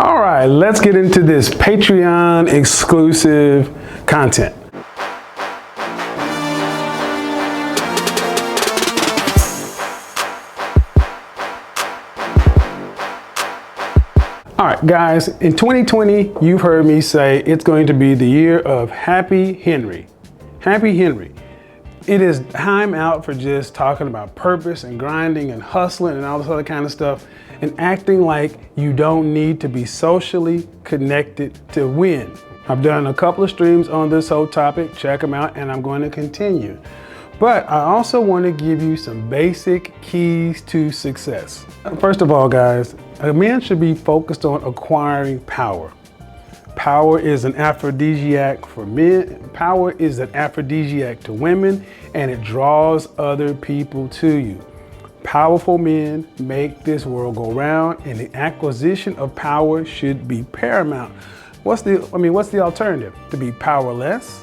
All right, let's get into this Patreon exclusive content. All right, guys, in 2020, you've heard me say it's going to be the year of Happy Henry. Happy Henry. It is time out for just talking about purpose and grinding and hustling and all this other kind of stuff and acting like you don't need to be socially connected to win. I've done a couple of streams on this whole topic. Check them out, and I'm going to continue. But I also want to give you some basic keys to success. First of all, guys, a man should be focused on acquiring power. Power is an aphrodisiac for men. Power is an aphrodisiac to women, and it draws other people to you. Powerful men make this world go round, and the acquisition of power should be paramount. What's the alternative? To be powerless?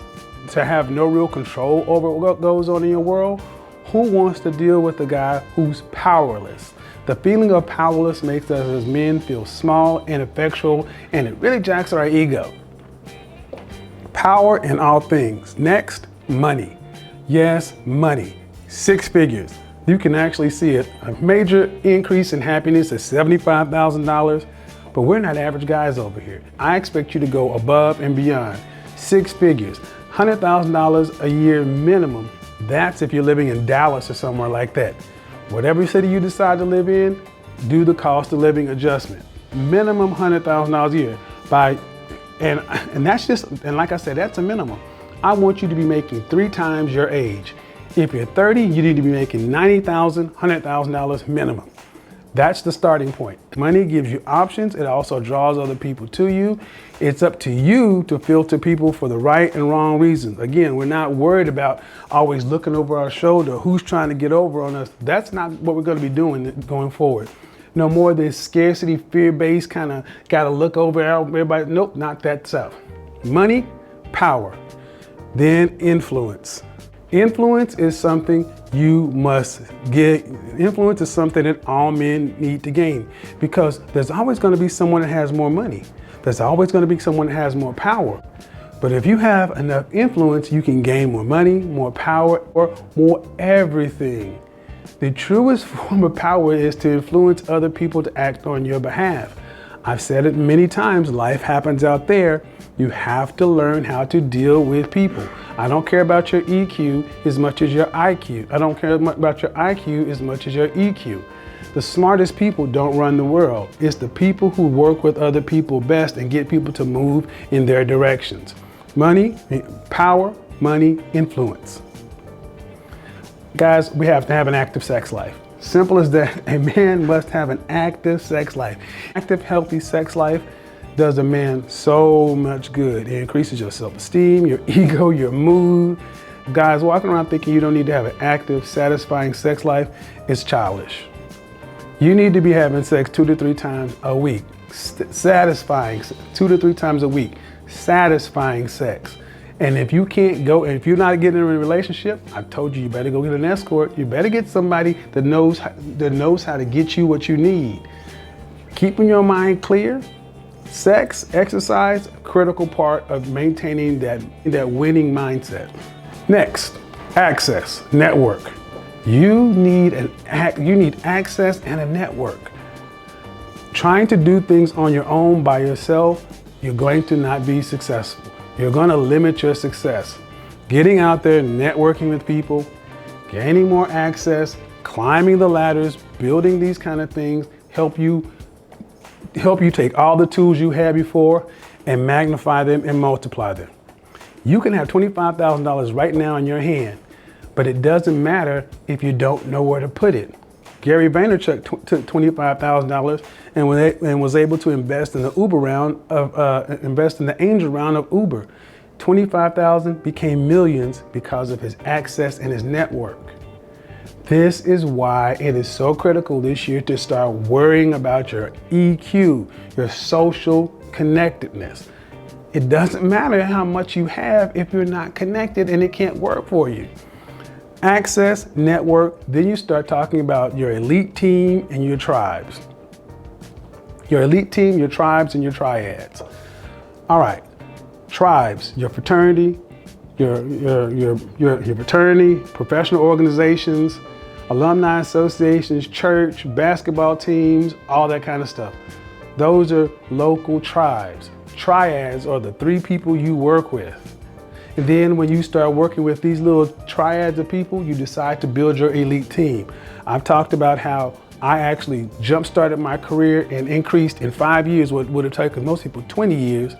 To have no real control over what goes on in your world? Who wants to deal with a guy who's powerless? The feeling of powerless makes us as men feel small and ineffectual, and it really jacks our ego. Power in all things. Next, money. Yes, money. 6 figures. You can actually see it. A major increase in happiness is $75,000, but we're not average guys over here. I expect you to go above and beyond. 6 figures. $100,000 a year minimum. That's if you're living in Dallas or somewhere like that. Whatever city you decide to live in, do the cost of living adjustment. Minimum $100,000 a year. And that's just, and like I said, that's a minimum. I want you to be making 3 times your age. If you're 30, you need to be making $90,000, $100,000 minimum. That's the starting point. Money gives you options. It also draws other people to you. It's up to you to filter people for the right and wrong reasons. Again, we're not worried about always looking over our shoulder, who's trying to get over on us. That's not what we're going to be doing going forward. No more this scarcity, fear-based kind of got to look over everybody. Nope, not that stuff. Money, power, then influence. Influence is something you must get. Influence is something that all men need to gain, because there's always going to be someone that has more money. There's always going to be someone that has more power. But if you have enough influence, you can gain more money, more power, or more everything. The truest form of power is to influence other people to act on your behalf. I've said it many times, life happens out there. You have to learn how to deal with people. I don't care about your EQ as much as your IQ. I don't care about your IQ as much as your EQ. The smartest people don't run the world. It's the people who work with other people best and get people to move in their directions. Money, power, money, influence. Guys, we have to have an active sex life. Simple as that. A man must have an active sex life. Active, healthy sex life does a man so much good. It increases your self-esteem, your ego, your mood. Guys, walking around thinking you don't need to have an active, satisfying sex life is childish. You need to be having sex 2 to 3 times a week. Satisfying, 2 to 3 times a week. Satisfying sex. And if you can't go, and if you're not getting in a relationship, I told you, you better go get an escort. You better get somebody that knows how to get you what you need. Keeping your mind clear. Sex, exercise, critical part of maintaining that winning mindset. Next, access, network. You need access and a network. Trying to do things on your own by yourself, you're going to not be successful. You're going to limit your success. Getting out there, networking with people, gaining more access, climbing the ladders, building these kind of things help you take all the tools you had before and magnify them and multiply them. You can have $25,000 right now in your hand, but it doesn't matter if you don't know where to put it. Gary Vaynerchuk took $25,000 and was able to invest in the angel round of Uber. $25,000 became millions because of his access and his network. This is why it is so critical this year to start worrying about your EQ, your social connectedness. It doesn't matter how much you have if you're not connected and it can't work for you. Access, network, then you start talking about your elite team and your tribes. Your elite team, your tribes, and your triads. All right, tribes, your fraternity, your fraternity, professional organizations, alumni associations, church, basketball teams, all that kind of stuff. Those are local tribes. Triads are the 3 people you work with. And then when you start working with these little triads of people, you decide to build your elite team. I've talked about how I actually jump-started my career and increased in 5 years what would have taken most people 20 years.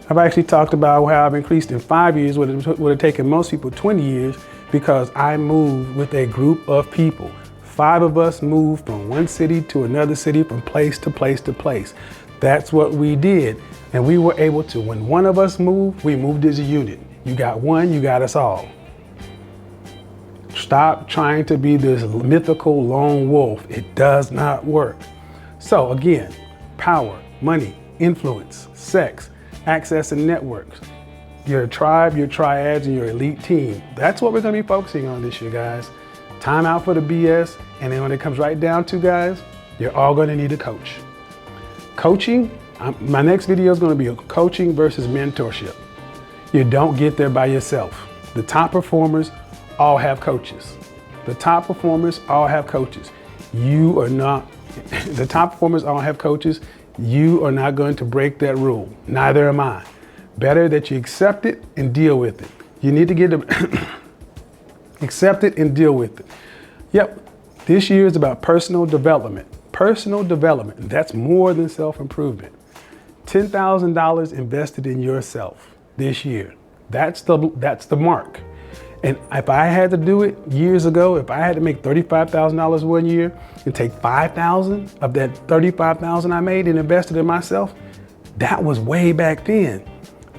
I've actually talked about how I've increased in 5 years what would have taken most people 20 years because I moved with a group of people. 5 of us moved from one city to another city, from place to place to place. That's what we did. And we were able to, when one of us moved, we moved as a unit. You got one, you got us all. Stop trying to be this mythical lone wolf. It does not work. So again, power, money, influence, sex, access and networks, your tribe, your triads, and your elite team. That's what we're gonna be focusing on this year, guys. Time out for the BS. And then when it comes right down to, guys, you're all gonna need a coach. Coaching, my next video is gonna be a coaching versus mentorship. You don't get there by yourself. The top performers all have coaches. The top performers all have coaches. You are not, the top performers all have coaches. You are not going to break that rule. Neither am I. Better that you accept it and deal with it. You need to get to accept it and deal with it. Yep, this year is about personal development. Personal development, that's more than self-improvement. $10,000 invested in yourself this year. That's the mark. And if I had to do it years ago, if I had to make $35,000 one year and take $5,000 of that $35,000 I made and invested in myself, that was way back then.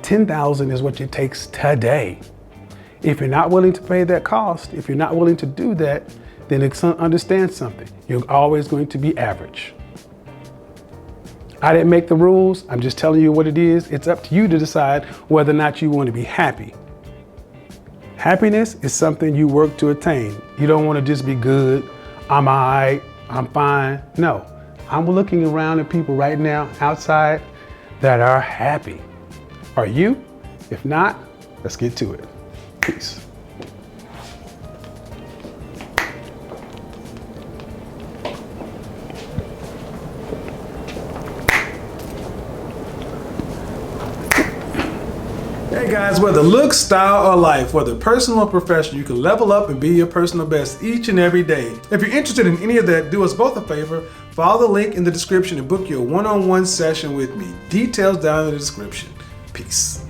$10,000 is what it takes today. If you're not willing to pay that cost, if you're not willing to do that, then understand something. You're always going to be average. I didn't make the rules. I'm just telling you what it is. It's up to you to decide whether or not you want to be happy. Happiness is something you work to attain. You don't want to just be good. I'm all right. I'm fine. No, I'm looking around at people right now outside that are happy. Are you? If not, let's get to it. Peace. Hey guys, whether looks, style, or life, whether personal or professional, you can level up and be your personal best each and every day. If you're interested in any of that, do us both a favor. Follow the link in the description and book your one-on-one session with me. Details down in the description. Peace.